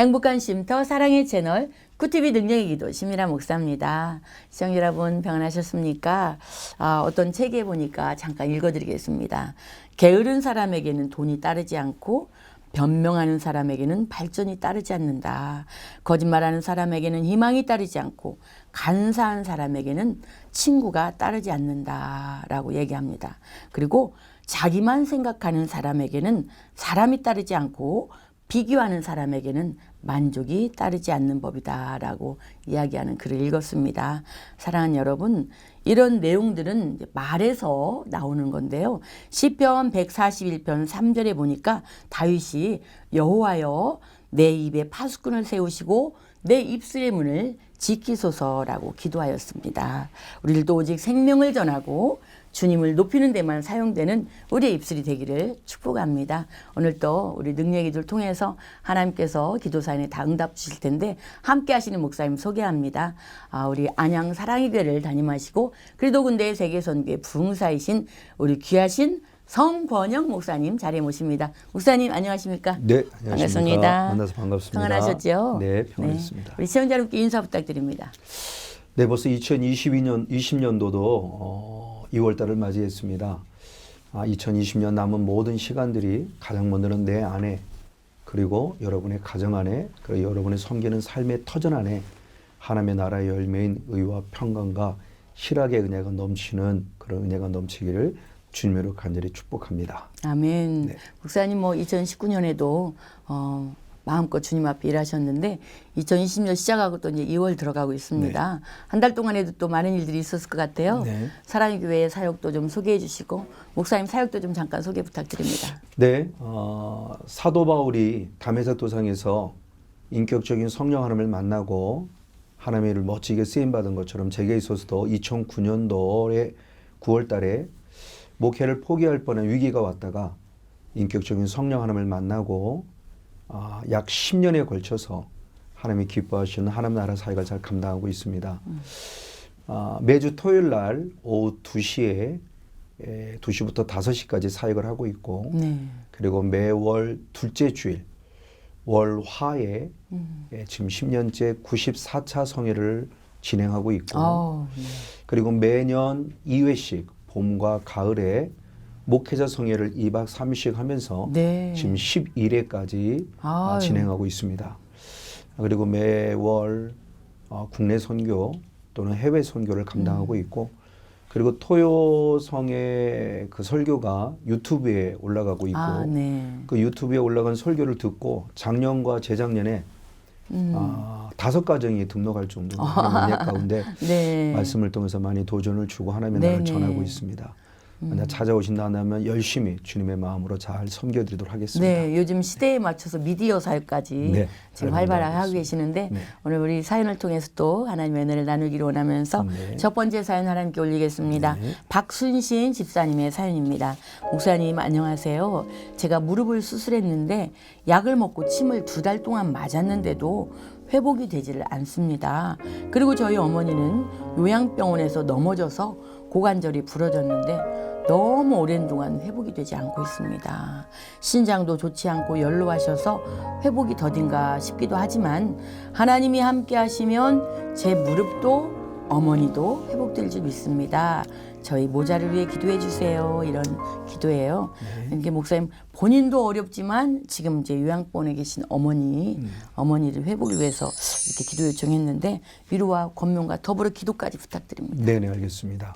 행복한 쉼터 사랑의 채널 굿TV 능력의 기도 심이라 목사입니다. 시청자 여러분 평안하셨습니까? 어떤 책에 보니까 잠깐 읽어드리겠습니다. 게으른 사람에게는 돈이 따르지 않고 변명하는 사람에게는 발전이 따르지 않는다. 거짓말하는 사람에게는 희망이 따르지 않고 간사한 사람에게는 친구가 따르지 않는다라고 얘기합니다. 그리고 자기만 생각하는 사람에게는 사람이 따르지 않고 비교하는 사람에게는 만족이 따르지 않는 법이다라고 이야기하는 글을 읽었습니다. 사랑하는 여러분, 이런 내용들은 말에서 나오는 건데요. 시편 141편 3절에 보니까 다윗이 여호와여 내 입에 파수꾼을 세우시고 내 입술의 문을 지키소서라고 기도하였습니다. 우리들도 오직 생명을 전하고 주님을 높이는 데만 사용되는 우리의 입술이 되기를 축복합니다. 오늘도 우리 능력의 기도를 통해서 하나님께서 기도 사연에 다 응답 주실 텐데 함께 하시는 목사님 소개합니다. 우리 안양 사랑의 교회를 담임하시고 그리도군대 세계선교회 부흥사이신 우리 귀하신 성권영 목사님 자리에 모십니다. 목사님 안녕하십니까? 네, 안녕하십니까. 반갑습니다. 만나서 반갑습니다. 평안하셨죠? 네, 평안했습니다. 우리 시청자 여러분께 인사 부탁드립니다. 네, 벌써 2020년도도 2월 달을 맞이했습니다. 2020년 남은 모든 시간들이 가장 먼저는 내 안에, 그리고 여러분의 가정 안에, 그리고 여러분의 섬기는 삶의 터전 안에 하나님의 나라의 열매인 의와 평강과 희락의 은혜가 넘치는 그런 은혜가 넘치기를 주님으로 간절히 축복합니다. 아멘. 네. 목사님 2019년에도 마음껏 주님 앞에 일하셨는데 2020년 시작하고 또 이제 2월 들어가고 있습니다. 네. 한 달 동안에도 또 많은 일들이 있었을 것 같아요. 네. 사랑의 교회 사역도 좀 소개해 주시고 목사님 사역도 좀 잠깐 소개 부탁드립니다. 네, 사도 바울이 담에색 도상에서 인격적인 성령 하나님을 만나고 하나님의 일을 멋지게 쓰임받은 것처럼 제게 있어서도 2009년도에 9월 달에 목회를 포기할 뻔한 위기가 왔다가 인격적인 성령 하나님을 만나고 약 10년에 걸쳐서 하나님이 기뻐하시는 하나님 나라 사역을 잘 감당하고 있습니다. 매주 토요일 날 오후 2시에 2시부터 5시까지 사역을 하고 있고 네. 그리고 매월 둘째 주일 월화에 지금 10년째 94차 성회를 진행하고 있고 네. 그리고 매년 2회씩 봄과 가을에 목회자 성회를 2박 3일씩 하면서 네. 지금 11회까지 아유. 진행하고 있습니다. 그리고 매월 국내 선교 또는 해외 선교를 감당하고 있고 그리고 토요성의 그 설교가 유튜브에 올라가고 있고 네. 그 유튜브에 올라간 설교를 듣고 작년과 재작년에 5가정이 등록할 정도로 하나님의 은혜 가운데 네. 말씀을 통해서 많이 도전을 주고 하나님의 나라를 전하고 있습니다. 만약 찾아오신다 하면 열심히 주님의 마음으로 잘 섬겨드리도록 하겠습니다. 네, 요즘 시대에 맞춰서 미디어 사역까지 네, 지금 활발하게 하고 계시는데 네. 오늘 우리 사연을 통해서 또 하나님의 은혜를 나누기를 원하면서 네. 첫 번째 사연 하나님께 올리겠습니다. 네. 박순신 집사님의 사연입니다. 목사님 안녕하세요. 제가 무릎을 수술했는데 약을 먹고 침을 2달 동안 맞았는데도 회복이 되지를 않습니다. 그리고 저희 어머니는 요양병원에서 넘어져서 고관절이 부러졌는데 너무 오랜 동안 회복이 되지 않고 있습니다. 신장도 좋지 않고 연로하셔서 회복이 더딘가 싶기도 하지만 하나님이 함께 하시면 제 무릎도 어머니도 회복될 줄 믿습니다. 저희 모자를 위해 기도해 주세요. 이런 기도예요. 이게 목사님 본인도 어렵지만 지금 이제 요양병원에 계신 어머니를 회복을 위해서 이렇게 기도 요청했는데 위로와 권면과 더불어 기도까지 부탁드립니다. 네, 알겠습니다.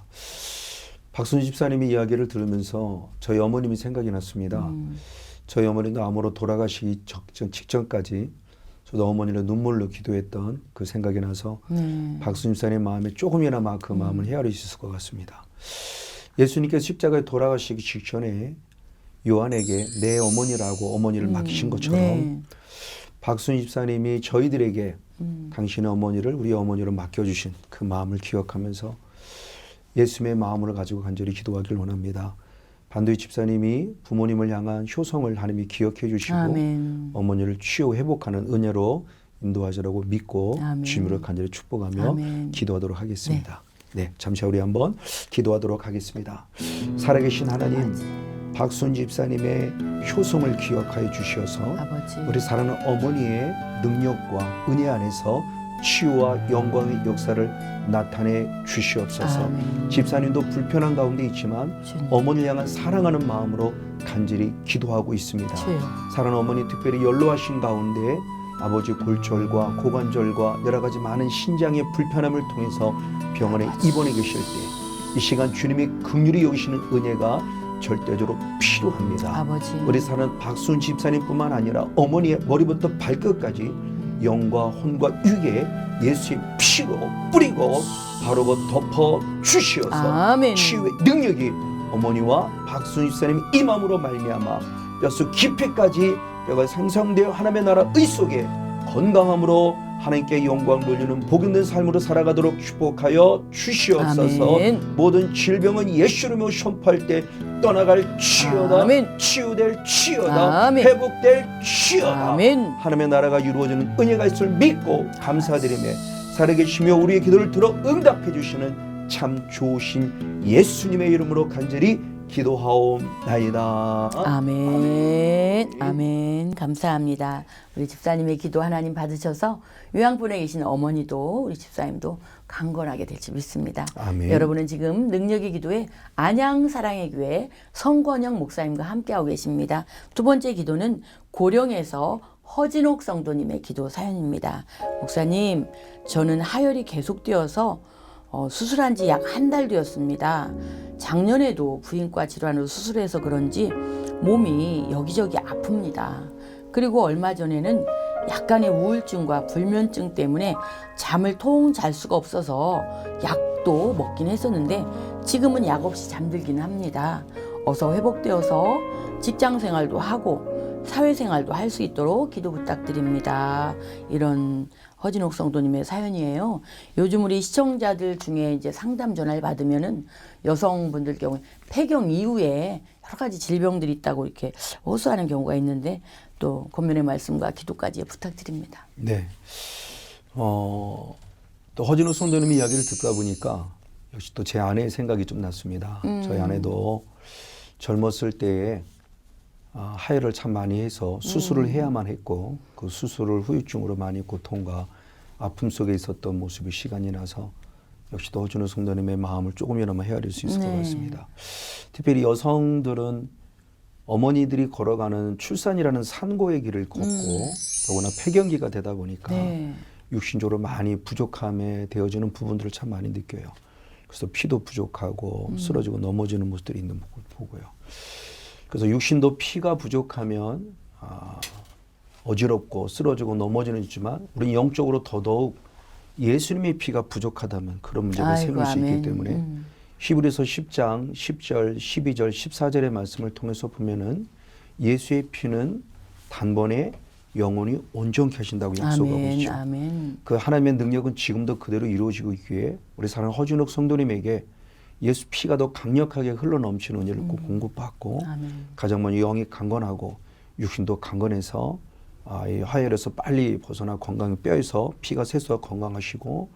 박순희 집사님의 이야기를 들으면서 저희 어머님이 생각이 났습니다. 저희 어머니도 암으로 돌아가시기 직전까지 저도 어머니를 눈물로 기도했던 그 생각이 나서 박순희 집사님의 마음에 조금이나마 그 마음을 헤아릴 수 있을 것 같습니다. 예수님께서 십자가에 돌아가시기 직전에 요한에게 내 어머니라고 어머니를 맡기신 것처럼 박순희 집사님이 저희들에게 당신의 어머니를 우리 어머니로 맡겨주신 그 마음을 기억하면서 예수님의 마음을 가지고 간절히 기도하길 원합니다. 반도희 집사님이 부모님을 향한 효성을 하나님이 기억해 주시고 아멘. 어머니를 치유 회복하는 은혜로 인도하시라고 믿고 아멘. 주님으로 간절히 축복하며 아멘. 기도하도록 하겠습니다. 네, 잠시 우리 한번 기도하도록 하겠습니다. 살아계신 하나님, 박순 집사님의 효성을 기억하여 주시어서 아버지. 우리 사랑하는 어머니의 능력과 은혜 안에서 치유와 영광의 역사를 나타내 주시옵소서. 아멘. 집사님도 불편한 가운데 있지만 주님. 어머니를 향한 사랑하는 마음으로 간절히 기도하고 있습니다. 주여. 사랑하는 어머니 특별히 연로하신 가운데 아버지 골절과 고관절과 여러 가지 많은 신장의 불편함을 통해서 병원에 입원해 계실 때 이 시간 주님이 긍휼히 여기시는 은혜가 절대적으로 필요합니다. 아버지. 우리 사는 박순 집사님뿐만 아니라 어머니의 머리부터 발끝까지 영과 혼과 육에 예수의 피로 뿌리고 바로 덮어 주시어서 아멘. 치유의 능력이 어머니와 박순 집사님 이 마음으로 말미암아 뼛속 깊이까지 뼈가 생성되어 하나님의 나라 의 속에 건강함으로 하나님께 영광 돌리는 복 있는 삶으로 살아가도록 축복하여 주시옵소서. 아멘. 모든 질병은 예수 이름으로 선포할 때 떠나갈 치유다. 아멘. 치유될 치유다. 아멘. 회복될 치유다. 아멘. 하나님의 나라가 이루어지는 은혜가 있을 믿고 감사드리며 살아계시며 우리의 기도를 들어 응답해 주시는 참 좋으신 예수님의 이름으로 간절히 기도하옵나이다. 아멘. 아멘. 감사합니다. 우리 집사님의 기도 하나님 받으셔서 요양본에 계신 어머니도 우리 집사님도 강건하게 될지 믿습니다. 아멘. 여러분은 지금 능력의 기도에 안양 사랑의 교회 성권영 목사님과 함께하고 계십니다. 두 번째 기도는 고령에서 허진옥 성도님의 기도 사연입니다. 목사님, 저는 하혈이 계속되어서 수술한 지 약 한 달 되었습니다. 작년에도 부인과 질환으로 수술해서 그런지 몸이 여기저기 아픕니다. 그리고 얼마 전에는 약간의 우울증과 불면증 때문에 잠을 통 잘 수가 없어서 약도 먹긴 했었는데 지금은 약 없이 잠들기는 합니다. 어서 회복되어서 직장 생활도 하고 사회생활도 할 수 있도록 기도 부탁드립니다. 이런 허진옥 성도님의 사연이에요. 요즘 우리 시청자들 중에 이제 상담 전화를 받으면은 여성분들 경우에 폐경 이후에 여러 가지 질병들이 있다고 이렇게 호소하는 경우가 있는데 또 권면의 말씀과 기도까지 부탁드립니다. 네. 또 허진우 성도님의 이야기를 듣다 보니까 역시 또 제 아내의 생각이 좀 났습니다. 저희 아내도 젊었을 때에 하혈을 참 많이 해서 수술을 해야만 했고 그 수술을 후유증으로 많이 고통과 아픔 속에 있었던 모습이 시간이 나서 역시 또 허진우 성도님의 마음을 조금이나마 헤아릴 수 있을 것 같습니다. 특별히 여성들은 어머니들이 걸어가는 출산이라는 산고의 길을 걷고 더구나 폐경기가 되다 보니까 육신적으로 많이 부족함에 되어지는 부분들을 참 많이 느껴요. 그래서 피도 부족하고 쓰러지고 넘어지는 모습들이 있는 걸 보고요. 그래서 육신도 피가 부족하면 어지럽고 쓰러지고 넘어지는 있지만 우리는 영적으로 더더욱 예수님의 피가 부족하다면 그런 문제가 생길 수 있기 때문에 히브리서 10장 10절 12절 14절의 말씀을 통해서 보면은 예수의 피는 단번에 영혼이 온전케 하신다고 약속하고 있죠. 아멘. 그 하나님의 능력은 지금도 그대로 이루어지고 있기에 우리 사랑하는 허진옥 성도님에게 예수 피가 더 강력하게 흘러넘치는 은혜를 꼭 공급받고 가장 먼저 영이 강건하고 육신도 강건해서 이 하혈에서 빨리 벗어나 건강 뼈에서 피가 새서 건강하시고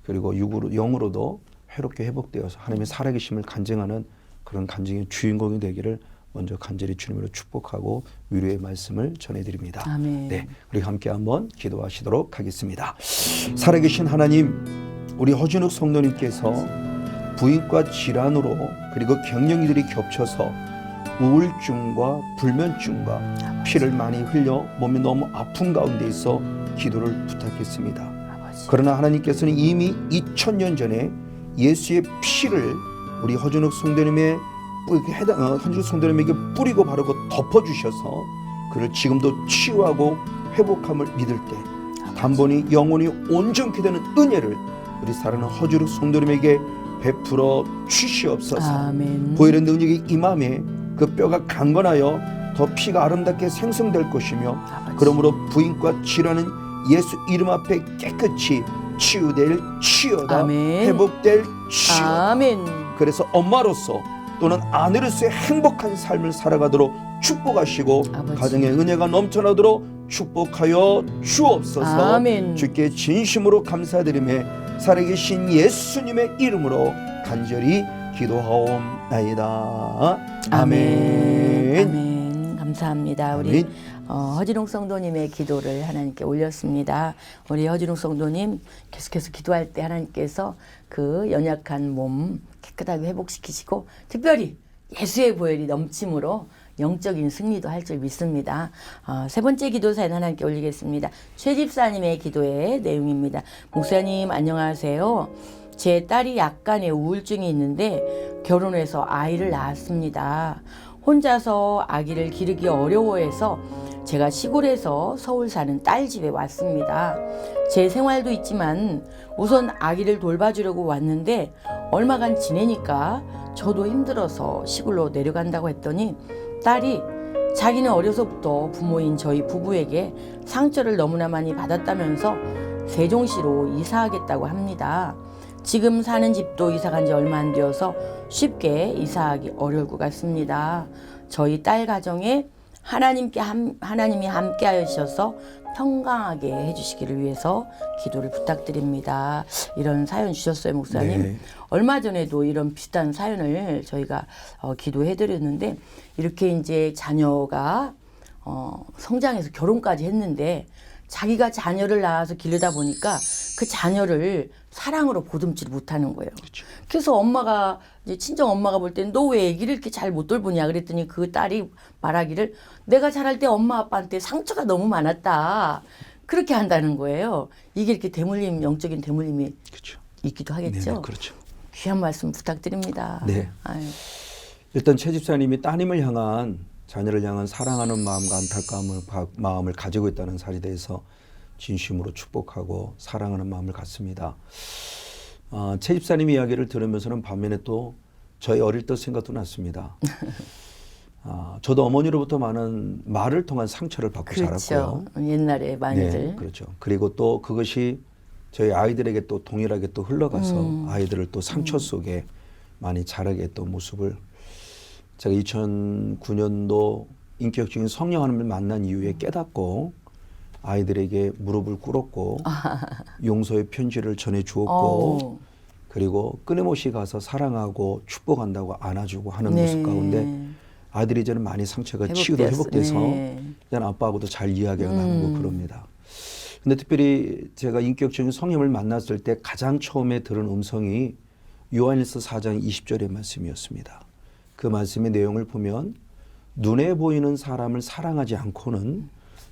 그리고 영으로도 회롭게 회복되어서 하나님의 살아계심을 간증하는 그런 간증의 주인공이 되기를 먼저 간절히 주님으로 축복하고 위로의 말씀을 전해드립니다. 아멘. 네, 우리 함께 한번 기도하시도록 하겠습니다. 살아계신 하나님, 우리 허진욱 성도님께서 부인과 질환으로 그리고 갱년기들이 겹쳐서 우울증과 불면증과 피를 많이 흘려 몸이 너무 아픈 가운데 있어 기도를 부탁했습니다. 그러나 하나님께서는 이미 2000년 전에 예수의 피를 우리 허진욱 성도님의 허진욱 성도님에게 뿌리고 바르고 덮어주셔서 그를 지금도 치유하고 회복함을 믿을 때 단번에 영혼이 온전케 되는 은혜를 우리 사랑하는 허진욱 성도님에게 베풀어 주시옵소서. 아멘. 보혈의 능력이 임함에 그 뼈가 강건하여 더 피가 아름답게 생성될 것이며 그러므로 부인과 질환은 예수 이름 앞에 깨끗이 치유될 치유다. 아멘. 회복될 치유다. 아멘. 그래서 엄마로서 또는 아내로서의 행복한 삶을 살아가도록 축복하시고 아버지. 가정의 은혜가 넘쳐나도록 축복하여 주옵소서. 아멘. 주께 진심으로 감사드리며 살아계신 예수님의 이름으로 간절히 기도하옵나이다. 아멘. 아멘. 감사합니다. 우리 아멘. 허진웅 성도님의 기도를 하나님께 올렸습니다. 우리 허진웅 성도님 계속해서 기도할 때 하나님께서 그 연약한 몸 깨끗하게 회복시키시고 특별히 예수의 보혈이 넘침으로 영적인 승리도 할 줄 믿습니다. 세 번째 기도 사연 하나님께 올리겠습니다. 최 집사님의 기도의 내용입니다. 목사님 안녕하세요. 제 딸이 약간의 우울증이 있는데 결혼해서 아이를 낳았습니다. 혼자서 아기를 기르기 어려워해서 제가 시골에서 서울 사는 딸 집에 왔습니다. 제 생활도 있지만 우선 아기를 돌봐주려고 왔는데 얼마간 지내니까 저도 힘들어서 시골로 내려간다고 했더니 딸이 자기는 어려서부터 부모인 저희 부부에게 상처를 너무나 많이 받았다면서 세종시로 이사하겠다고 합니다. 지금 사는 집도 이사간 지 얼마 안 되어서 쉽게 이사하기 어려울 것 같습니다. 저희 딸 가정에 하나님이 함께 하셔서 평강하게 해주시기를 위해서 기도를 부탁드립니다. 이런 사연 주셨어요, 목사님. 네. 얼마 전에도 이런 비슷한 사연을 저희가 기도해드렸는데 이렇게 이제 자녀가 성장해서 결혼까지 했는데 자기가 자녀를 낳아서 기르다 보니까 그 자녀를 사랑으로 보듬지를 못하는 거예요. 그렇죠. 그래서 엄마가 이제 친정 엄마가 볼 때는 너 왜 애기를 이렇게 잘 못 돌보냐 그랬더니 그 딸이 말하기를 내가 자랄 때 엄마 아빠한테 상처가 너무 많았다. 그렇게 한다는 거예요. 이게 이렇게 대물림, 영적인 대물림이 그렇죠. 있기도 하겠죠. 네, 그렇죠. 귀한 말씀 부탁드립니다. 네. 아유. 일단 최 집사님이 따님을 향한 자녀를 향한 사랑하는 마음과 마음을 가지고 있다는 사실에 대해서 진심으로 축복하고 사랑하는 마음을 갖습니다. 최 집사님 이야기를 들으면서는 반면에 또 저희 어릴 때 생각도 났습니다. 저도 어머니로부터 많은 말을 통한 상처를 받고 그렇죠. 자랐고요. 옛날에 많이들. 네, 그렇죠. 그리고 또 그것이 저희 아이들에게 또 동일하게 또 흘러가서 아이들을 또 상처 속에 많이 자라게 했던 모습을 제가 2009년도 인격적인 성령 하나님을 만난 이후에 깨닫고 아이들에게 무릎을 꿇었고 용서의 편지를 전해 주었고 그리고 끊임없이 가서 사랑하고 축복한다고 안아주고 하는 네. 모습 가운데 아이들이 이제는 많이 상처가 치유도 회복돼서 네. 이제 아빠하고도 잘 이야기가 나누고 그럽니다. 근데 특별히 제가 인격적인 성령을 만났을 때 가장 처음에 들은 음성이 요한일서 4장 20절의 말씀이었습니다. 그 말씀의 내용을 보면 눈에 보이는 사람을 사랑하지 않고는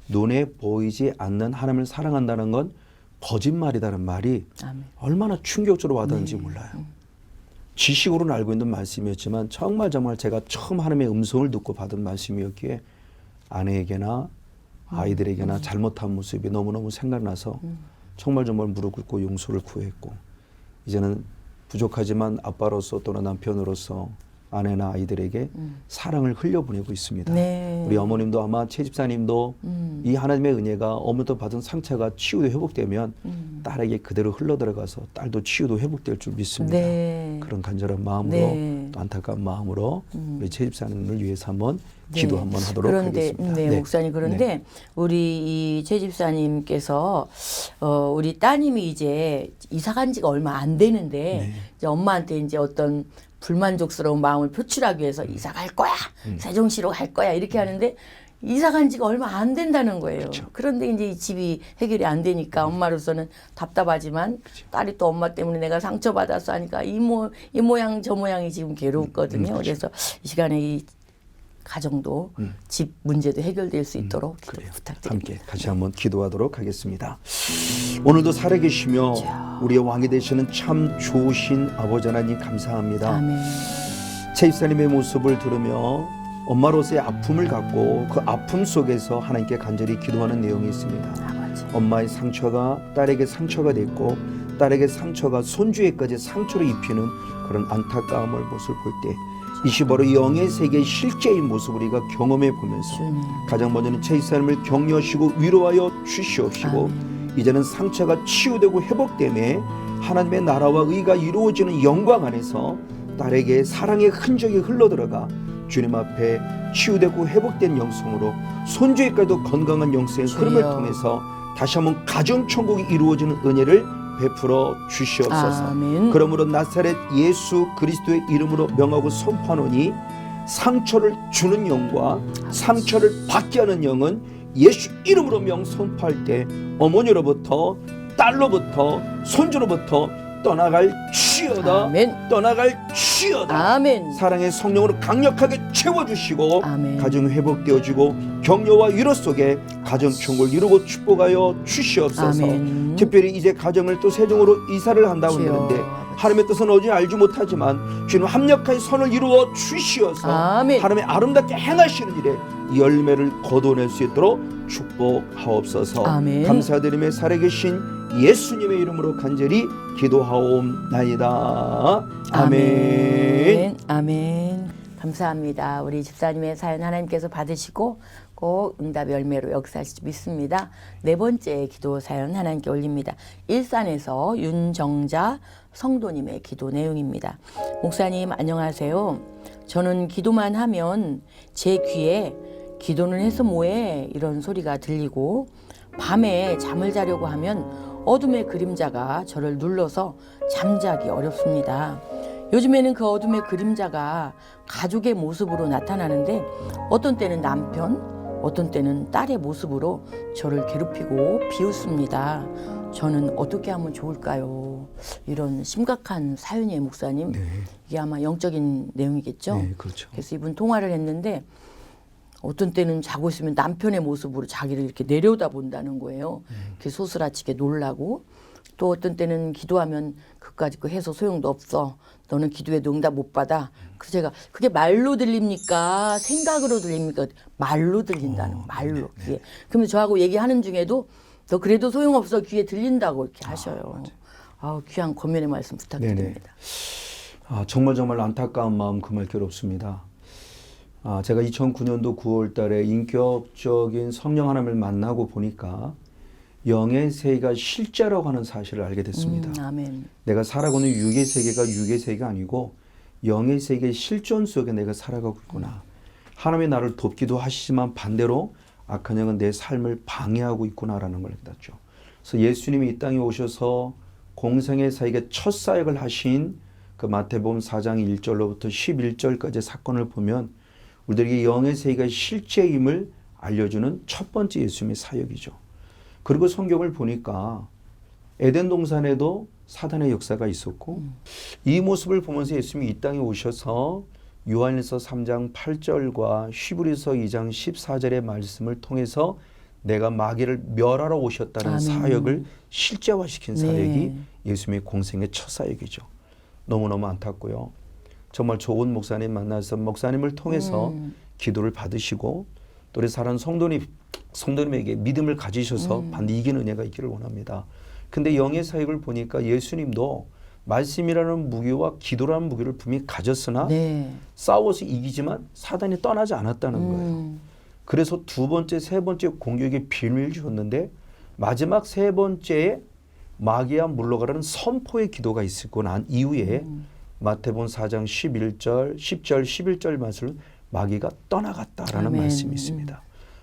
눈에 보이지 않는 하나님을 사랑한다는 건 거짓말이라는 말이 아멘. 얼마나 충격적으로 와닿는지 몰라요. 지식으로는 알고 있는 말씀이었지만 정말 제가 처음 하나님의 음성을 듣고 받은 말씀이었기에 아내에게나 아이들에게나 잘못한 모습이 너무너무 생각나서 정말 무릎 꿇고 용서를 구했고 이제는 부족하지만 아빠로서 또는 남편으로서 아내나 아이들에게 사랑을 흘려보내고 있습니다. 네. 우리 어머님도 아마 최 집사님도 이 하나님의 은혜가 어머니도 받은 상처가 치유도 회복되면 딸에게 그대로 흘러들어가서 딸도 치유도 회복될 줄 믿습니다. 네. 그런 간절한 마음으로 네. 또 안타까운 마음으로 우리 최 집사님을 위해서 한번 네. 기도 한번 하도록 그런데, 하겠습니다. 네, 목사님 그런데 우리 이 최 집사님께서 우리 따님이 이제 이사간 지가 얼마 안 되는데 이제 엄마한테 이제 어떤 불만족스러운 마음을 표출하기 위해서 이사 갈 거야, 세종시로 갈 거야 이렇게 하는데 이사 간 지가 얼마 안 된다는 거예요. 그렇죠. 그런데 이제 이 집이 해결이 안 되니까 엄마로서는 답답하지만 딸이 또 엄마 때문에 내가 상처받아서 하니까 이 모양 저 모양이 지금 괴롭거든요. 그래서 이 시간에 이 가정도 집 문제도 해결될 수 있도록 기도 부탁드립니다. 함께 같이 한번 기도하도록 하겠습니다. 오늘도 살아계시며 우리의 왕이 되시는 참 좋으신 아버지 하나님 감사합니다. 아멘. 최 집사님의 모습을 들으며 엄마로서의 아픔을 갖고 그 아픔 속에서 하나님께 간절히 기도하는 내용이 있습니다. 아버지. 엄마의 상처가 딸에게 상처가 됐고 딸에게 상처가 손주에까지 상처를 입히는 그런 안타까움을 모습을 볼 때 이시 바로 영의 세계의 실제인 모습을 우리가 경험해 보면서 주님. 가장 먼저는 최 집사님을 격려하시고 위로하여 주시옵시고 이제는 상처가 치유되고 회복됨에 하나님의 나라와 의가 이루어지는 영광 안에서 딸에게 사랑의 흔적이 흘러들어가 주님 앞에 치유되고 회복된 영성으로 손주에까지도 건강한 영성의 흐름을 통해서 다시 한번 가정천국이 이루어지는 은혜를 베풀어 주시옵소서. 아멘. 그러므로 나사렛 예수 그리스도의 이름으로 명하고 선포하노니 상처를 주는 영과 상처를 받게 하는 영은 예수 이름으로 명 선포할 때 어머니로부터 딸로부터 손주로부터 떠나갈 치여다. 아멘. 떠나갈 치여다. 아멘. 사랑의 성령으로 강력하게 채워주시고 아멘. 가정이 회복되어지고 격려와 위로 속에 가정 총을 이루고 축복하여 주시옵소서. 아멘. 특별히 이제 가정을 또 세종으로 이사를 한다고 주여. 했는데 하나님의 뜻은 어찌 알지 못하지만 주님 합력하여 선을 이루어 주시어서 아멘. 하나님의 아름답게 행하시는 일에 열매를 거둬낼 수 있도록 축복하옵소서. 아멘. 감사드리며 살아계신 예수님의 이름으로 간절히 기도하옵나이다. 아멘. 아멘. 감사합니다. 우리 집사님의 사연 하나님께서 받으시고 꼭 응답의 열매로 역사하실 줄 믿습니다. 네 번째 기도 사연 하나님께 올립니다. 일산에서 윤정자 성도님의 기도 내용입니다. 목사님 안녕하세요. 저는 기도만 하면 제 귀에 기도는 해서 뭐해 이런 소리가 들리고 밤에 잠을 자려고 하면 어둠의 그림자가 저를 눌러서 잠자기 어렵습니다. 요즘에는 그 어둠의 그림자가 가족의 모습으로 나타나는데 어떤 때는 남편, 어떤 때는 딸의 모습으로 저를 괴롭히고 비웃습니다. 저는 어떻게 하면 좋을까요? 이런 심각한 사연이에요, 목사님. 네. 이게 아마 영적인 내용이겠죠? 네, 그렇죠. 그래서 이분 통화를 했는데 어떤 때는 자고 있으면 남편의 모습으로 자기를 이렇게 내려다 본다는 거예요. 이렇게 소스라치게 놀라고 또 어떤 때는 기도하면 그까짓 거 해서 소용도 없어. 너는 기도해도 응답 못 받아. 그래서 제가 그게 말로 들립니까? 생각으로 들립니까? 말로 들린다는 말로. 예. 그러면 저하고 얘기하는 중에도 너 그래도 소용없어. 귀에 들린다고 이렇게 하셔요. 귀한 권면의 말씀 부탁드립니다. 정말 안타까운 마음 금할 길 없습니다. 제가 2009년도 9월 달에 인격적인 성령 하나님을 만나고 보니까 영의 세계가 실제라고 하는 사실을 알게 됐습니다. 아멘. 내가 살아가는 육의 세계가 육의 세계가 아니고 영의 세계의 실존 속에 내가 살아가고 있구나. 하나님이 나를 돕기도 하시지만 반대로 악한 영은 내 삶을 방해하고 있구나라는 걸 깨닫죠. 그래서 예수님이 이 땅에 오셔서 공생의 사역의 첫 사역을 하신 그 마태복음 4장 1절로부터 11절까지 사건을 보면 우리들에게 영의 세계가 실제임을 알려주는 첫 번째 예수님의 사역이죠. 그리고 성경을 보니까 에덴 동산에도 사단의 역사가 있었고 이 모습을 보면서 예수님이 이 땅에 오셔서 요한일서 3장 8절과 히브리서 2장 14절의 말씀을 통해서 내가 마귀를 멸하러 오셨다는 사역을 실제화시킨 사역이 예수님의 공생의 첫 사역이죠. 너무너무 안타깝고요. 정말 좋은 목사님 만나서 목사님을 통해서 기도를 받으시고 또 우리 사랑하는 성도님에게 믿음을 가지셔서 반드시 이기는 은혜가 있기를 원합니다. 근데 영의 사역을 보니까 예수님도 말씀이라는 무기와 기도라는 무기를 분명히 가졌으나 싸워서 이기지만 사단이 떠나지 않았다는 거예요. 그래서 두 번째, 세 번째 공격의 비밀을 주었는데 마지막 세 번째에 마귀와 물러가라는 선포의 기도가 있고 난 이후에 마태복음 4장 11절, 10절, 11절 말씀은 마귀가 떠나갔다라는 말씀이 있습니다.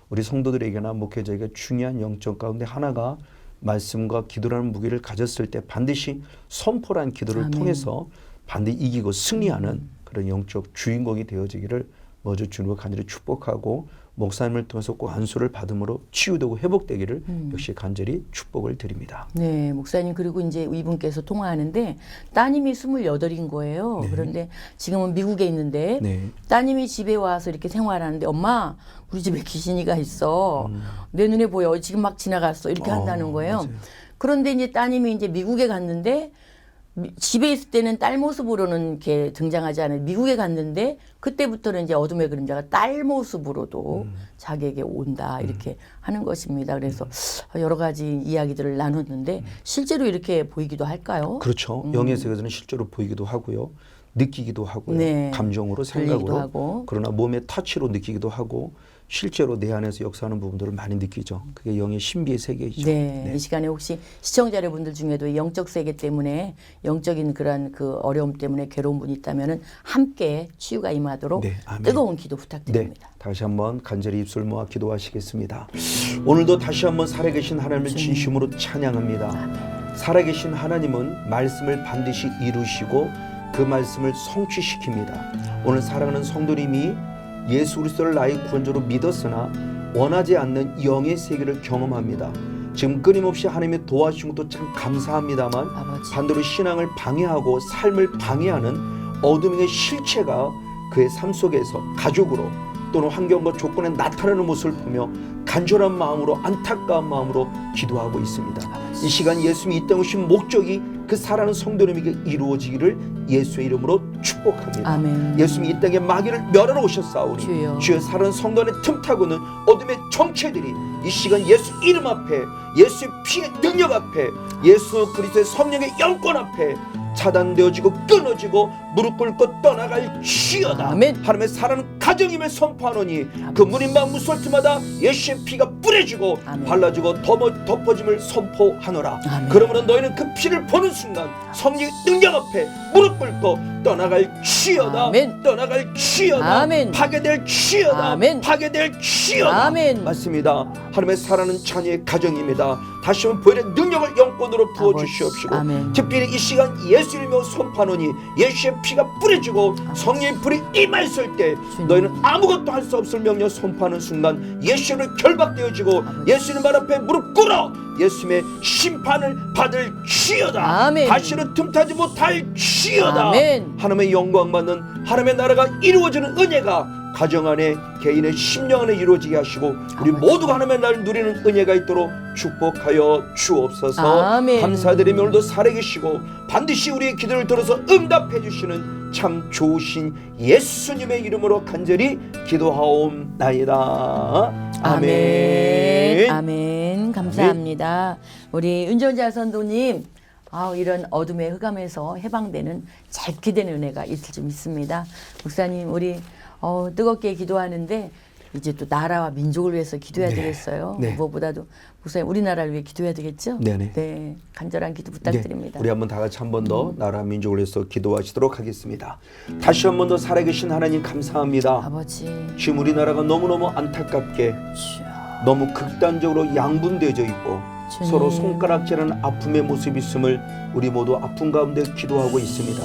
우리 성도들에게나 목회자에게 중요한 영적 가운데 하나가 말씀과 기도라는 무기를 가졌을 때 반드시 선포란 기도를 통해서 반드시 이기고 승리하는 그런 영적 주인공이 되어지기를 먼저 주님과 간절히 축복하고 목사님을 통해서 꼭 안수를 받음으로 치유되고 회복되기를 역시 간절히 축복을 드립니다. 네, 목사님 그리고 이제 이분께서 통화하는데 따님이 28인 거예요. 그런데 지금은 미국에 있는데 따님이 집에 와서 이렇게 생활하는데 엄마 우리 집에 귀신이가 있어. 내 눈에 보여. 지금 막 지나갔어. 이렇게 한다는 거예요. 맞아요. 그런데 이제 따님이 이제 미국에 갔는데 집에 있을 때는 딸 모습으로는 이렇게 등장하지 않아요. 미국에 갔는데 그때부터는 이제 어둠의 그림자가 딸 모습으로도 자기에게 온다 이렇게 하는 것입니다. 그래서 여러 가지 이야기들을 나눴는데 실제로 이렇게 보이기도 할까요? 그렇죠. 영의 세계에서는 실제로 보이기도 하고요. 느끼기도 하고요. 감정으로 생각으로 하고. 그러나 몸의 터치로 느끼기도 하고 실제로 내 안에서 역사하는 부분들을 많이 느끼죠. 그게 영의 신비의 세계이죠. 네. 이 시간에 혹시 시청자 여러분들 중에도 영적 세계 때문에 영적인 그런 그 어려움 때문에 괴로운 분이 있다면은 함께 치유가 임하도록 뜨거운 기도 부탁드립니다. 다시 한번 간절히 입술 모아 기도하시겠습니다. 오늘도 다시 한번 살아계신 하나님을 진심으로 찬양합니다. 살아계신 하나님은 말씀을 반드시 이루시고 그 말씀을 성취시킵니다. 오늘 사랑하는 성도님이 예수 그리스도를 나의 구원자로 믿었으나 원하지 않는 영의 세계를 경험합니다. 지금 끊임없이 하나님의 도와주신 것도 참 감사합니다만 아버지. 반대로 신앙을 방해하고 삶을 방해하는 어둠의 실체가 그의 삶 속에서 가족으로 또는 환경과 조건에 나타나는 모습을 보며 간절한 마음으로 안타까운 마음으로 기도하고 있습니다. 아버지. 이 시간 예수님이 이 땅에 오신 목적이 그 사랑하는 성도님에게 이루어지기를 예수의 이름으로 축복합니다. 아멘. 예수님이 이 땅에 마귀를 멸하러 오셨사오니 주여. 사랑하는 성도 안에 틈타고는 어둠의 정체들이 이 시간 예수 이름 앞에 예수의 피의 능력 앞에 예수 그리스도의 성령의 영권 앞에 차단되어지고 끊어지고 무릎 꿇고 떠나갈 지어다. 아멘. 하나님의 사랑하는 가정임을 선포하노니 아멘. 그 문인방 무쏠 때마다 예수의 피가 뿌려지고 아멘. 발라지고 덮어짐을 선포하노라. 아멘. 그러므로 너희는 그 피를 보는 순간 성령의 능력 앞에 무릎 꿇고 떠나갈 지어다. 아멘. 떠나갈 지어다. 아멘. 파괴될 지어다. 아멘. 파괴될 지어다. 아멘. 맞습니다. 하나님의 사랑하는 자녀의 가정입니다. 다시 한번 보혈의 능력을 영권으로 부어주시옵시고 아멘. 특별히 이 시간 예수 이름으로 선포하노니 예수의 피가 뿌려지고 성령의 불이 임하였을 때 주님. 너희는 아무것도 할 수 없을 명령 선포하는 순간 예수를 결박되어지고 예수님 발 앞에 무릎 꿇어 예수님의 심판을 받을 지어다. 아멘. 다시는 틈타지 못할 지어다. 아멘. 하나님의 영광 받는 하나님의 나라가 이루어지는 은혜가 가정 안에 개인의 심령 안에 이루어지게 하시고 우리 모두가 하나님의 나라를 누리는 은혜가 있도록 축복하여 주옵소서. 아멘. 감사드리며 오늘도 살아계시고 반드시 우리의 기도를 들어서 응답해 주시는 참 좋으신 예수님의 이름으로 간절히 기도하옵나이다. 아멘. 아멘. 감사합니다. 우리 은전자 선도님, 이런 어둠의 흑암에서 해방되는 잘 기대는 은혜가 있을 줄 믿습니다. 목사님, 우리 뜨겁게 기도하는데 이제 또 나라와 민족을 위해서 기도해야 되겠어요. 네. 무엇보다도 목사님 우리나라를 위해 기도해야 되겠죠? 네네. 네, 간절한 기도 부탁드립니다. 네, 우리 한번 다 같이 한 번 더 나라 민족을 위해서 기도하시도록 하겠습니다. 다시 한 번 더 살아계신 하나님 감사합니다. 아버지, 지금 우리나라가 너무너무 안타깝게 주여, 너무 극단적으로 양분되어져 있고 주님. 서로 손가락질하는 아픔의 모습이 있음을 우리 모두 아픔 가운데 기도하고 있습니다.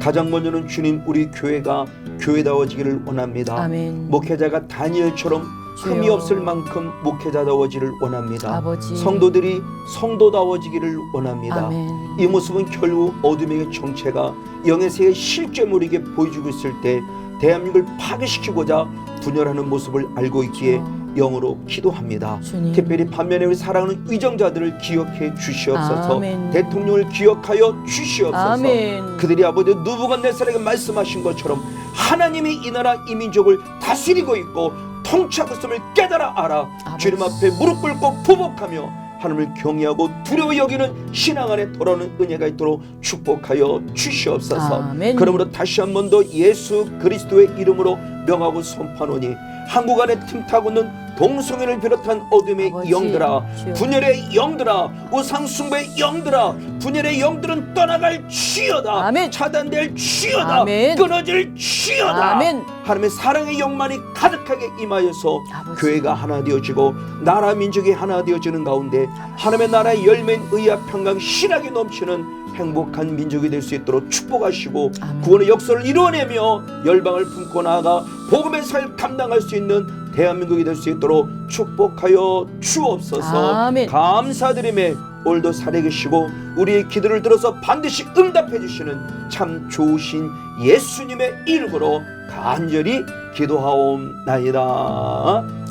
가장 먼저는 주님 우리 교회가 교회다워지기를 원합니다. 아멘. 목회자가 다니엘처럼 흠이 주여. 없을 만큼 목회자다워지기를 원합니다. 아버지. 성도들이 성도다워지기를 원합니다. 아멘. 이 모습은 결국 어둠의 정체가 영의 세계 실제물에게 보여주고 있을 때 대한민국을 파괴시키고자 분열하는 모습을 알고 있기에 영으로 기도합니다. 주님. 특별히 반면에 우리 사랑하는 위정자들을 기억해 주시옵소서. 아멘. 대통령을 기억하여 주시옵소서. 아멘. 그들이 아버지 누부갓네살에게 말씀하신 것처럼 하나님이 이 나라 이 민족을 다스리고 있고 통치하고 있음을 깨달아 알아 아버지. 주님 앞에 무릎 꿇고 부복하며 하나님을 경외하고 두려워 여기는 신앙 안에 돌아오는 은혜가 있도록 축복하여 주시옵소서. 아멘. 그러므로 다시 한 번 더 예수 그리스도의 이름으로 명하고 선포하노니 한국 안에 틈타고는 동성애를 비롯한 어둠의 아버지, 영들아, 주여. 분열의 영들아, 우상숭배의 영들아, 분열의 영들은 떠나갈 지어다. 아멘. 차단될 지어다. 아멘. 끊어질 지어다. 아멘. 하나님의 사랑의 영만이 가득하게 임하여서 아버지. 교회가 하나 되어지고 나라 민족이 하나 되어지는 가운데 하나님의 나라의 열매인 의와 평강 신학이 넘치는 행복한 민족이 될 수 있도록 축복하시고 아멘. 구원의 역사를 이루어내며 열방을 품고 나아가 복음의 사역을 감당할 수 있는 대한민국이 될 수 있도록 축복하여 주옵소서. 아멘. 감사드리며 오늘도 살아계시고 우리의 기도를 들어서 반드시 응답해 주시는 참 좋으신 예수님의 이름으로 간절히 기도하옵나이다.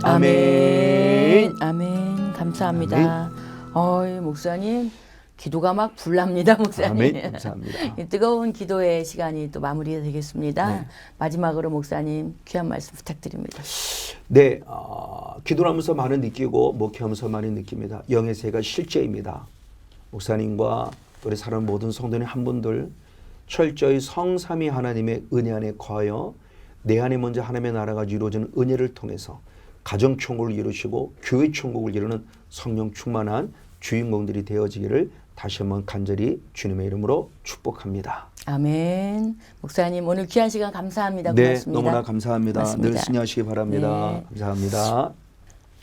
아멘. 아멘. 감사합니다. 목사님 기도가 막 불납니다, 목사님. 아멘. 감사합니다. 이 뜨거운 기도의 시간이 또 마무리가 되겠습니다. 네. 마지막으로 목사님 귀한 말씀 부탁드립니다. 네, 기도하면서 많이 느끼고 목회하면서 많이 느낍니다. 영의 세가 실제입니다. 목사님과 우리 사랑 모든 성도님 한 분들 철저히 성삼위 하나님의 은혜 안에 거하여 내 안에 먼저 하나님의 나라가 이루어지는 은혜를 통해서 가정 천국을 이루시고 교회 천국을 이루는 성령 충만한 주인공들이 되어지기를 다시 한번 간절히 주님의 이름으로 축복합니다. 아멘. 목사님 오늘 귀한 시간 감사합니다. 네, 고맙습니다. 너무나 감사합니다. 고맙습니다. 늘 승리하시기 바랍니다. 네. 감사합니다.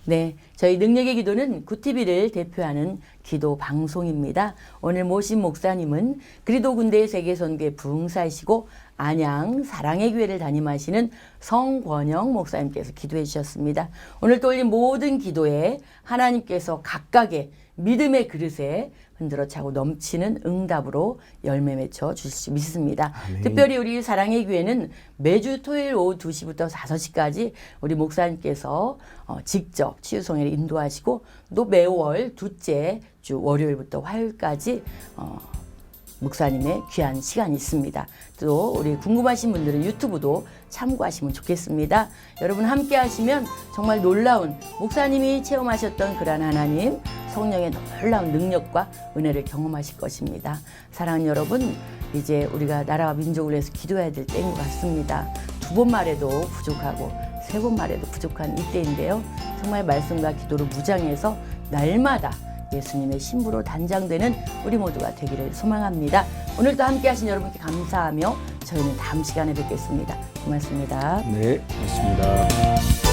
네, 저희 능력의 기도는 굿TV를 대표하는 기도 방송입니다. 오늘 모신 목사님은 그리도 군대 세계선교회 부흥사이시고 안양 사랑의 교회를 담임하시는 성권영 목사님께서 기도해 주셨습니다. 오늘 또 올린 모든 기도에 하나님께서 각각의 믿음의 그릇에 흔들어 차고 넘치는 응답으로 열매 맺혀 주실 수 믿습니다. 아멘. 특별히 우리 사랑의 교회는 매주 토요일 오후 2시부터 5시까지 우리 목사님께서 직접 치유성회를 인도하시고 또 매월 둘째 주 월요일부터 화요일까지 목사님의 귀한 시간이 있습니다. 또 우리 궁금하신 분들은 유튜브도 참고하시면 좋겠습니다. 여러분 함께 하시면 정말 놀라운 목사님이 체험하셨던 그러한 하나님 성령의 놀라운 능력과 은혜를 경험하실 것입니다. 사랑하는 여러분, 이제 우리가 나라와 민족을 위해서 기도해야 될 때인 것 같습니다. 2번 말해도 부족하고 3번 말해도 부족한 이때인데요. 정말 말씀과 기도로 무장해서 날마다 예수님의 신부로 단장되는 우리 모두가 되기를 소망합니다. 오늘도 함께 하신 여러분께 감사하며 저희는 다음 시간에 뵙겠습니다. 고맙습니다. 네, 고맙습니다.